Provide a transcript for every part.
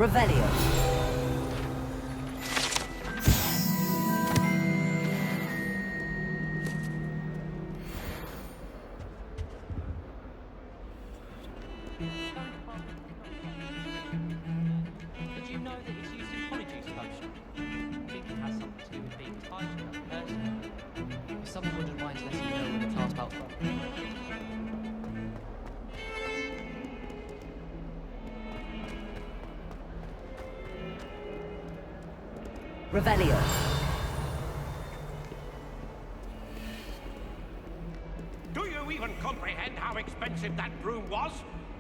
Revelio. Did you know that it's used in polyjuice potion? I think it has something to do with being tied to another person. If someone wouldn't mind letting me know when the class about from. Revelio. Do you even comprehend how expensive that broom was?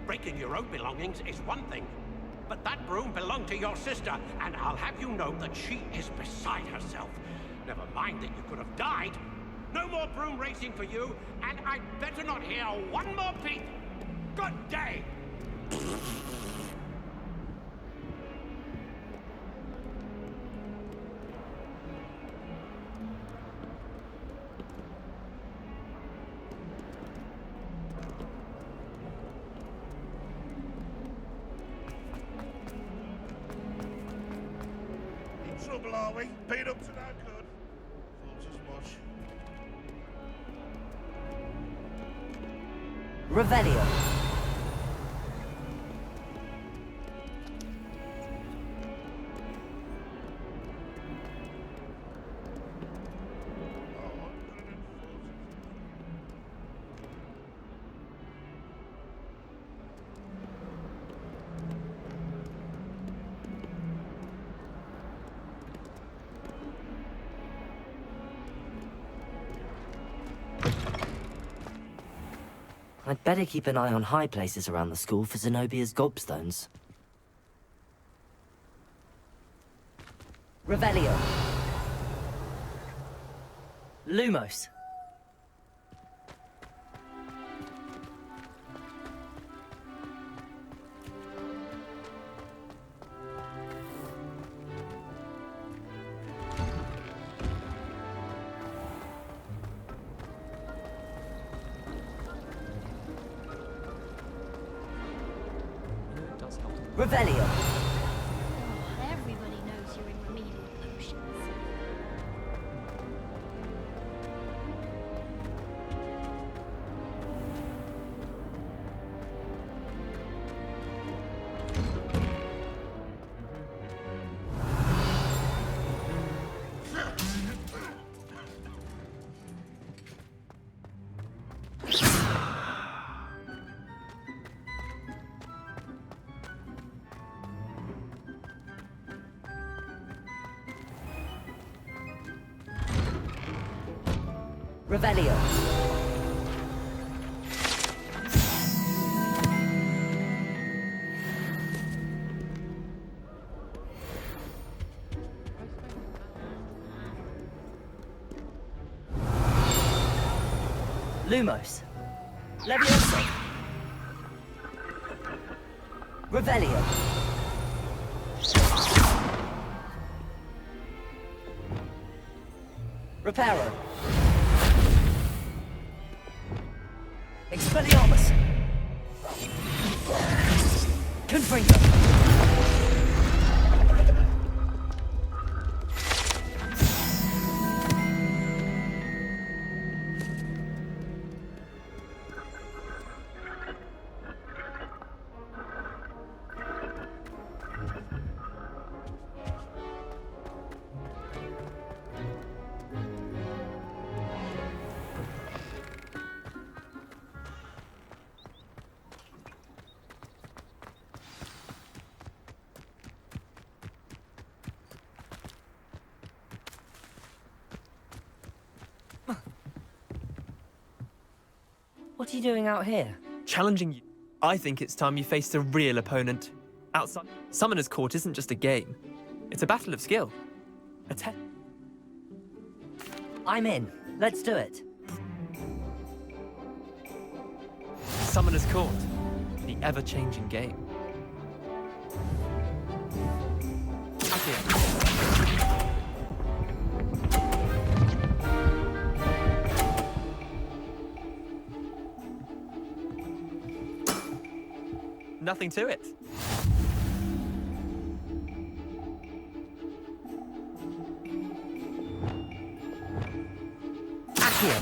Breaking your own belongings is one thing, but that broom belonged to your sister, and I'll have you know that she is beside herself. Never mind that you could have died. No more broom racing for you, and I'd better not hear one more peep. Good day! Trouble, are we? Beat up to no good. Thought as much. Revelio. I'd better keep an eye on high places around the school for Zenobia's gobstones. Revelio. Lumos. It does help. Revelio. Everybody knows you're in remedial potions. Revelio. Lumos. Leviosa. Revelio. Reparo. Expelliarmus! Confringo! What are you doing out here? Challenging you. I think it's time you faced a real opponent. Outside, Summoner's Court isn't just a game. It's a battle of skill. A test. I'm in. Let's do it. Summoner's Court. The ever-changing game. Accio. Nothing to it. Accio.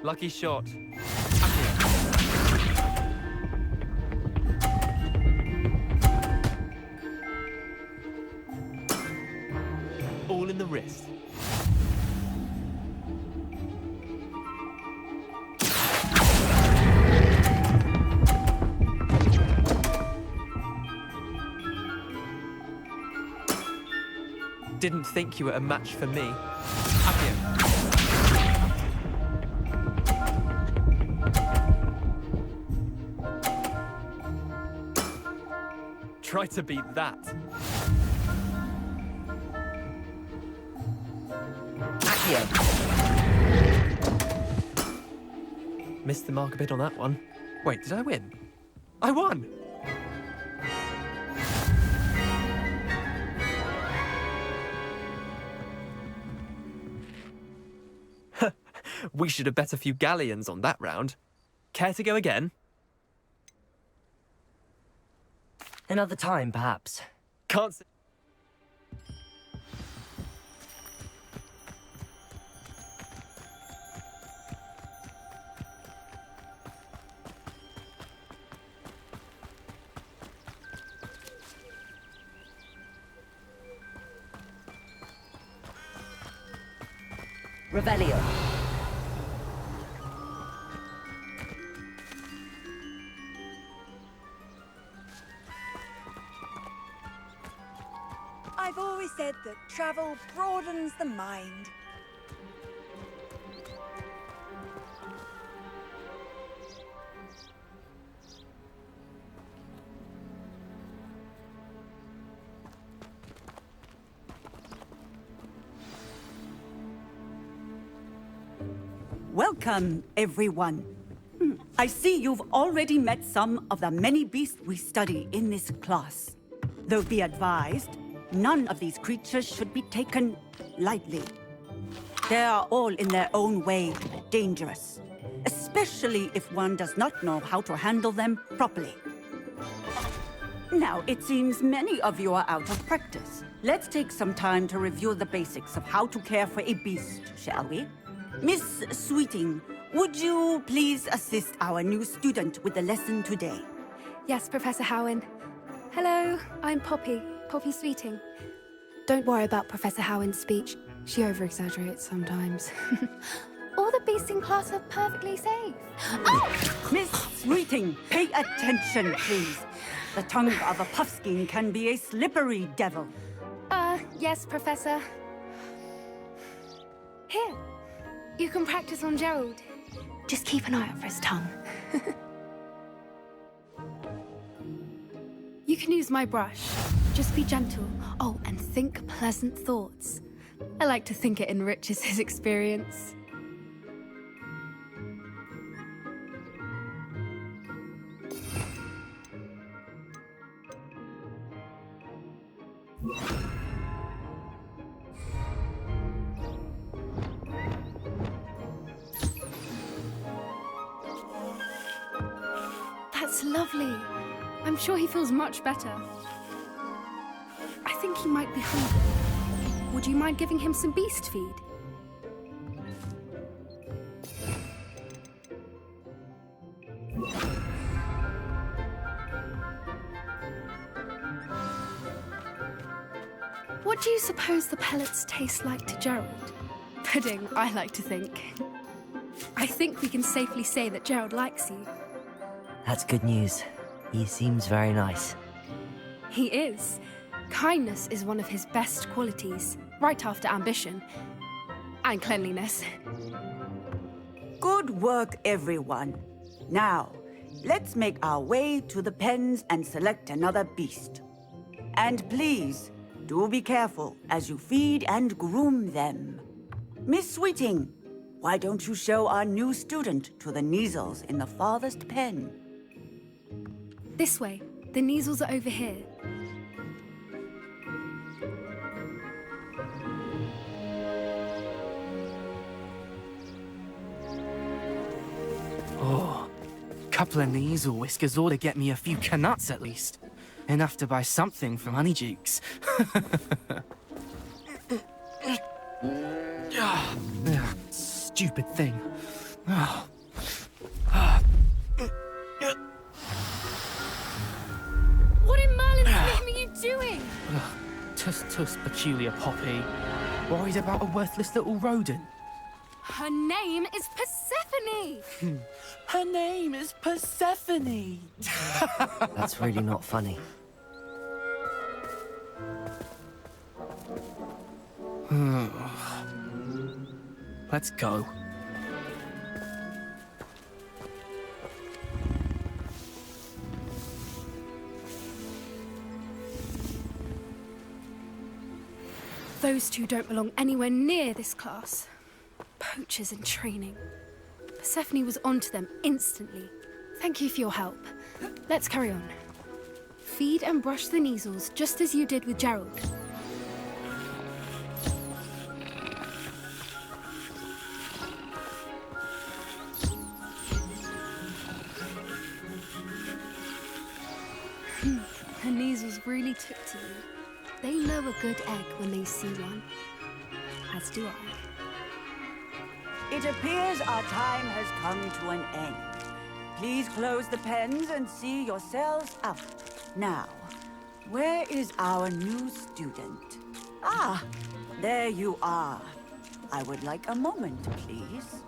Lucky shot. All in the wrist. Didn't think you were a match for me. Accio. Try to beat that. Accio. Missed the mark a bit on that one. Wait, did I win? I won! We should have bet a few galleons on that round. Care to go again? Another time, perhaps. Can't s- Revelio. I've always said that travel broadens the mind. Welcome, everyone. I see you've already met some of the many beasts we study in this class. Though be advised, none of these creatures should be taken lightly. They are all in their own way dangerous, especially if one does not know how to handle them properly. Now, it seems many of you are out of practice. Let's take some time to review the basics of how to care for a beast, shall we? Miss Sweeting, would you please assist our new student with the lesson today? Yes, Professor Howen. Hello, I'm Poppy Sweeting. Don't worry about Professor Howen's speech. She over-exaggerates sometimes. All the beasts in class are perfectly safe. Oh! Miss Sweeting, pay attention, please. The tongue of a puffskein can be a slippery devil. Yes, Professor. Here, you can practice on Gerald. Just keep an eye out for his tongue. You can use my brush. Just be gentle. Oh, and think pleasant thoughts. I like to think it enriches his experience. That's lovely. I'm sure he feels much better. I think he might be hungry. Would you mind giving him some beast feed? What do you suppose the pellets taste like to Gerald? Pudding, I like to think. I think we can safely say that Gerald likes you. That's good news. He seems very nice. He is. Kindness is one of his best qualities. right after ambition. And cleanliness. Good work, everyone. Now, let's make our way to the pens and select another beast. And please, do be careful as you feed and groom them. Miss Sweeting, why don't you show our new student to the Neasels in the farthest pen? This way. The Neasels are over here. Oh, couple of Neasel whiskers ought to get me a few canuts at least. Enough to buy something from Honeydukes. Stupid thing. What in Merlin's name are you doing? Tuss, peculiar Poppy. Worried about a worthless little rodent. Her name is Persephone! Her name is Persephone. That's really not funny. Let's go. Those two don't belong anywhere near this class. Poachers in training. Persephone was onto them instantly. Thank you for your help. Let's carry on. Feed and brush the Neasels just as you did with Gerald. The Neasels really took to you. They know a good egg when they see one. As do I. It appears our time has come to an end. Please close the pens and see yourselves out. Now, where is our new student? Ah, there you are. I would like a moment, please.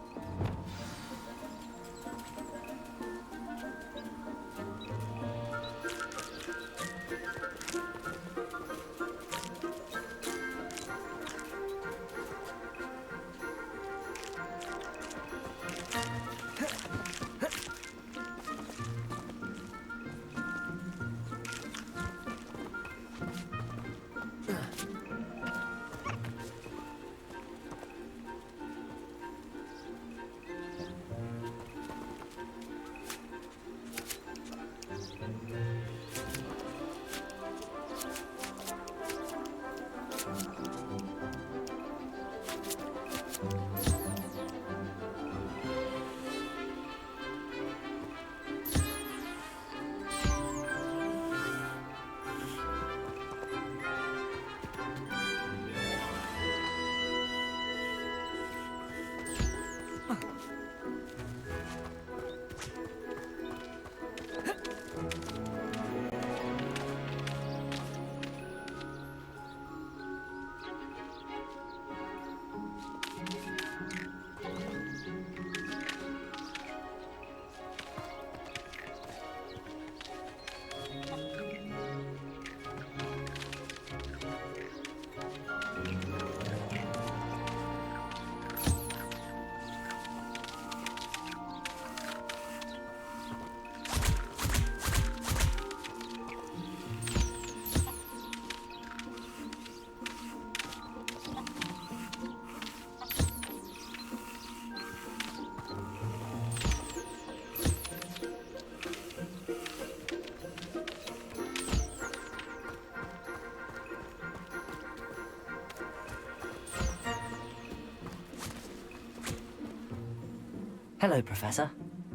Hello, Professor.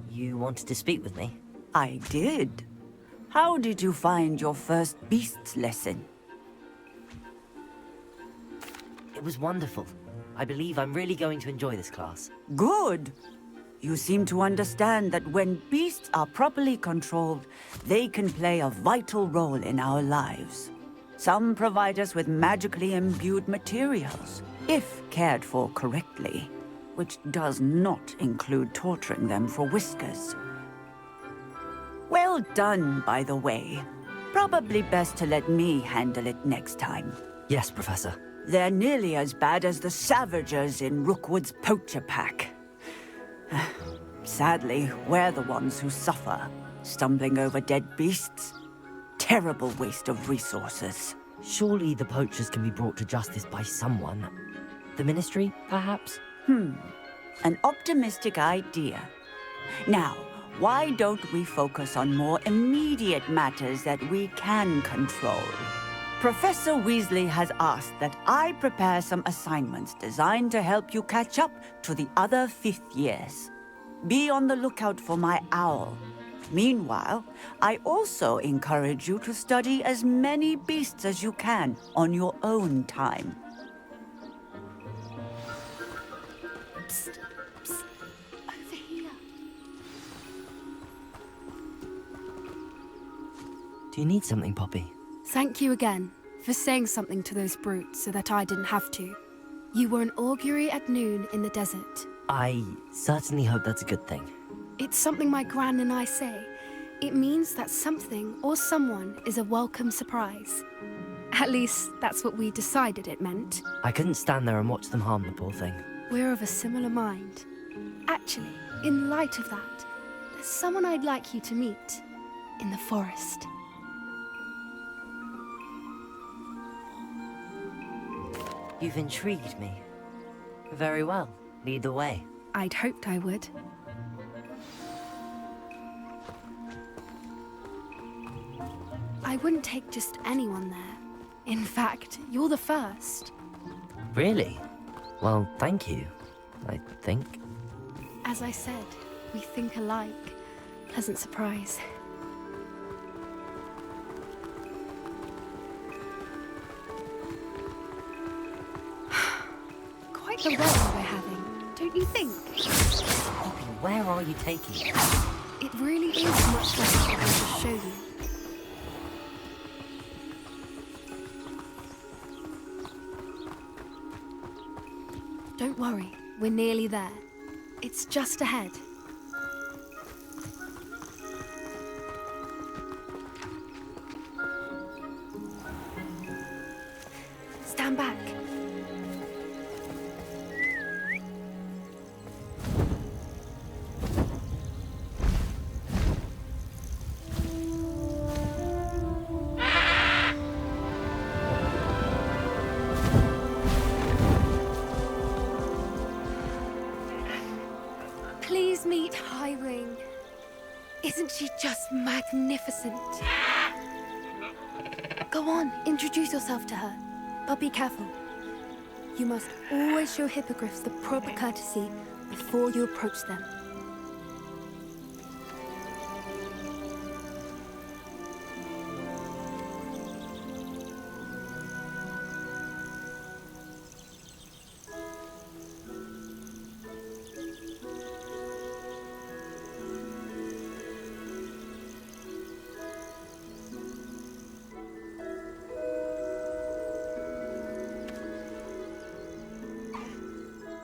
You wanted to speak with me? I did. How did you find your first beasts lesson? It was wonderful. I believe I'm really going to enjoy this class. Good. You seem to understand that when beasts are properly controlled, they can play a vital role in our lives. Some provide us with magically imbued materials, if cared for correctly, which does not include torturing them for whiskers. Well done, by the way. Probably best to let me handle it next time. Yes, Professor. They're nearly as bad as the Savagers in Rookwood's poacher pack. Sadly, we're the ones who suffer, stumbling over dead beasts. Terrible waste of resources. Surely the poachers can be brought to justice by someone. The Ministry, perhaps? An optimistic idea. Now, why don't we focus on more immediate matters that we can control? Professor Weasley has asked that I prepare some assignments designed to help you catch up to the other 5th years. Be on the lookout for my owl. Meanwhile, I also encourage you to study as many beasts as you can on your own time. Psst, psst, over here. Do you need something, Poppy? Thank you again for saying something to those brutes so that I didn't have to. You were an augury at noon in the desert. I certainly hope that's a good thing. It's something my gran and I say. It means that something or someone is a welcome surprise. At least, that's what we decided it meant. I couldn't stand there and watch them harm the poor thing. We're of a similar mind. Actually, in light of that, there's someone I'd like you to meet in the forest. You've intrigued me. Very well. Lead the way. I'd hoped I would. I wouldn't take just anyone there. In fact, you're the first. Really? Well, thank you, I think. As I said, we think alike. Pleasant surprise. Quite the run we're having, don't you think? Poppy, where are you taking me? It really is much less what I just show you. Don't worry, we're nearly there. It's just ahead. Stand back. Please meet Highwing. Isn't she just magnificent? Go on, introduce yourself to her. But be careful. You must always show hippogriffs the proper courtesy before you approach them.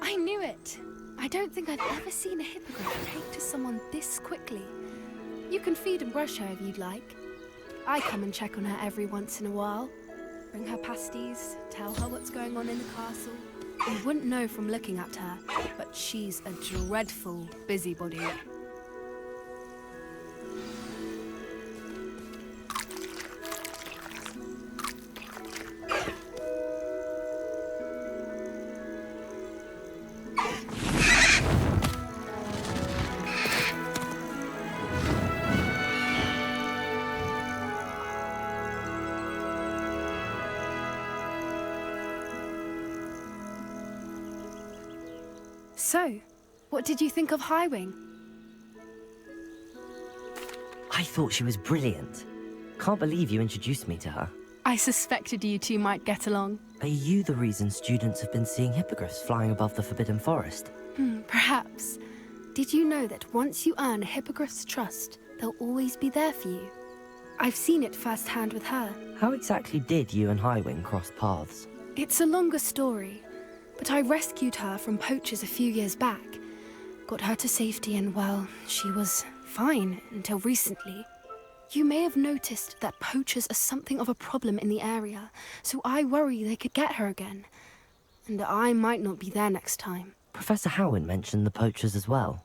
I knew it! I don't think I've ever seen a hippogriff take to someone this quickly. You can feed and brush her if you'd like. I come and check on her every once in a while. Bring her pasties, tell her what's going on in the castle. You wouldn't know from looking at her, but she's a dreadful busybody. So, what did you think of Highwing? I thought she was brilliant. Can't believe you introduced me to her. I suspected you two might get along. Are you the reason students have been seeing hippogriffs flying above the Forbidden Forest? Perhaps. Did you know that once you earn a hippogriff's trust, they'll always be there for you? I've seen it firsthand with her. How exactly did you and Highwing cross paths? It's a longer story, but I rescued her from poachers a few years back. Got her to safety and, well, she was fine until recently. You may have noticed that poachers are something of a problem in the area, so I worry they could get her again. And I might not be there next time. Professor Howin mentioned the poachers as well.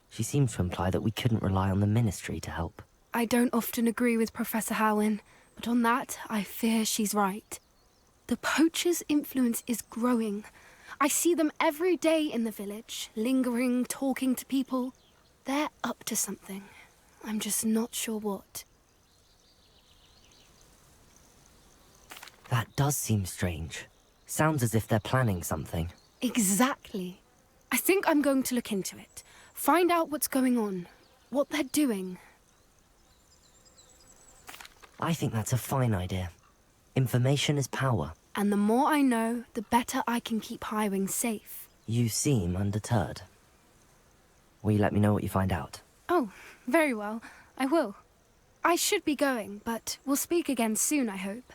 She seemed to imply that we couldn't rely on the Ministry to help. I don't often agree with Professor Howin, but on that, I fear she's right. The poachers' influence is growing. I see them every day in the village, lingering, talking to people. They're up to something. I'm just not sure what. That does seem strange. Sounds as if they're planning something. Exactly. I think I'm going to look into it. Find out what's going on, what they're doing. I think that's a fine idea. Information is power. And the more I know, the better I can keep Highwing safe. You seem undeterred. Will you let me know what you find out? Oh, very well. I will. I should be going, but we'll speak again soon, I hope.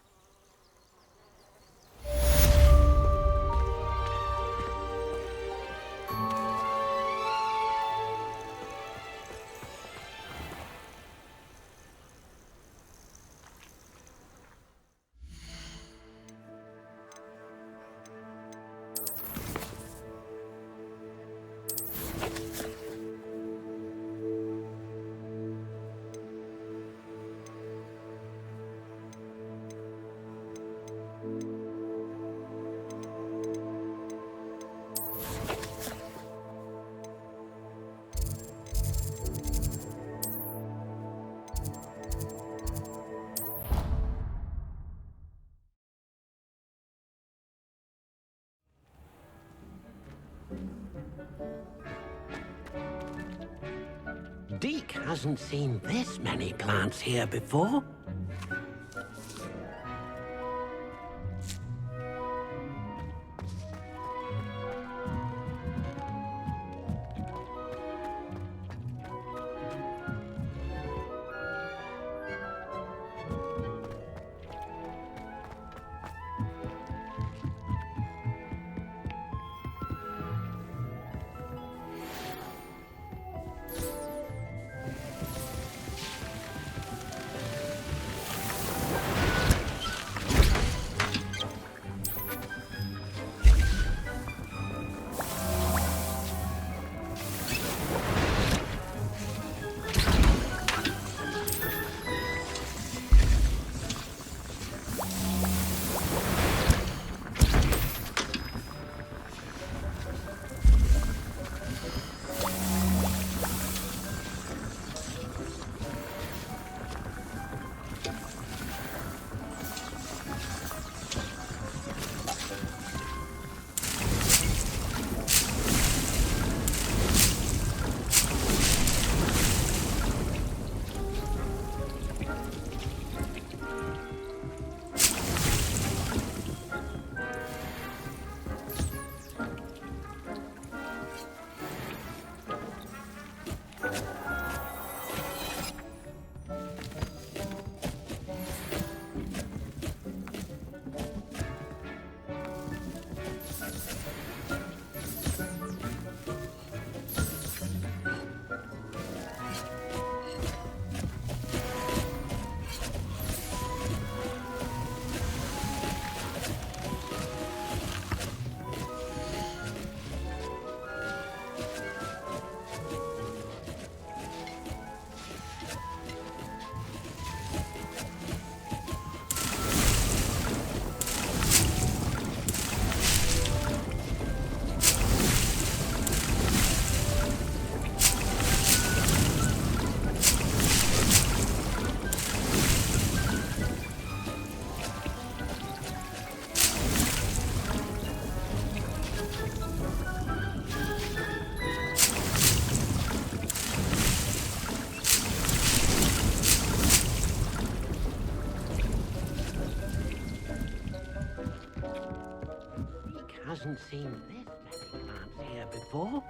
Deke hasn't seen this many plants here before. Hasn't seen this many plants here before.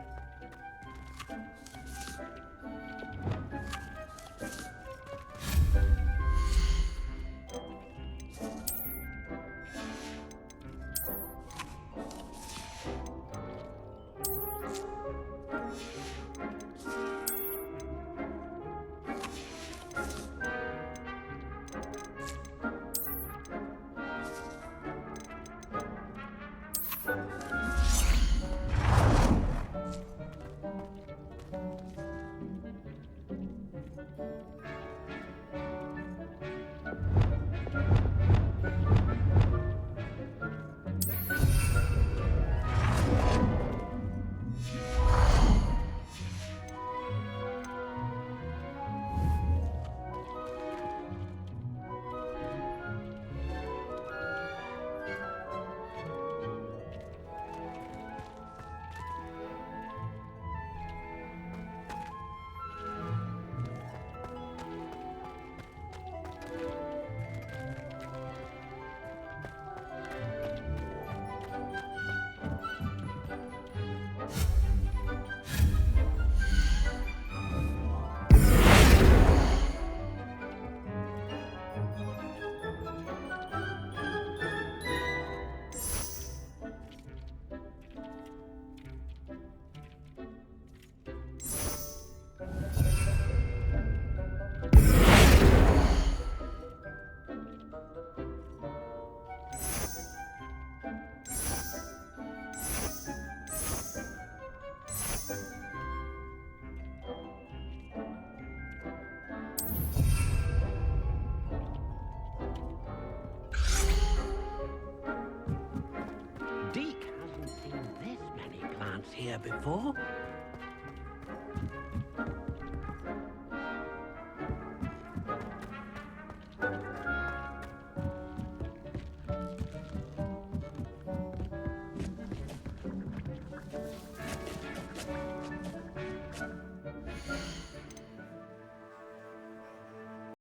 here before?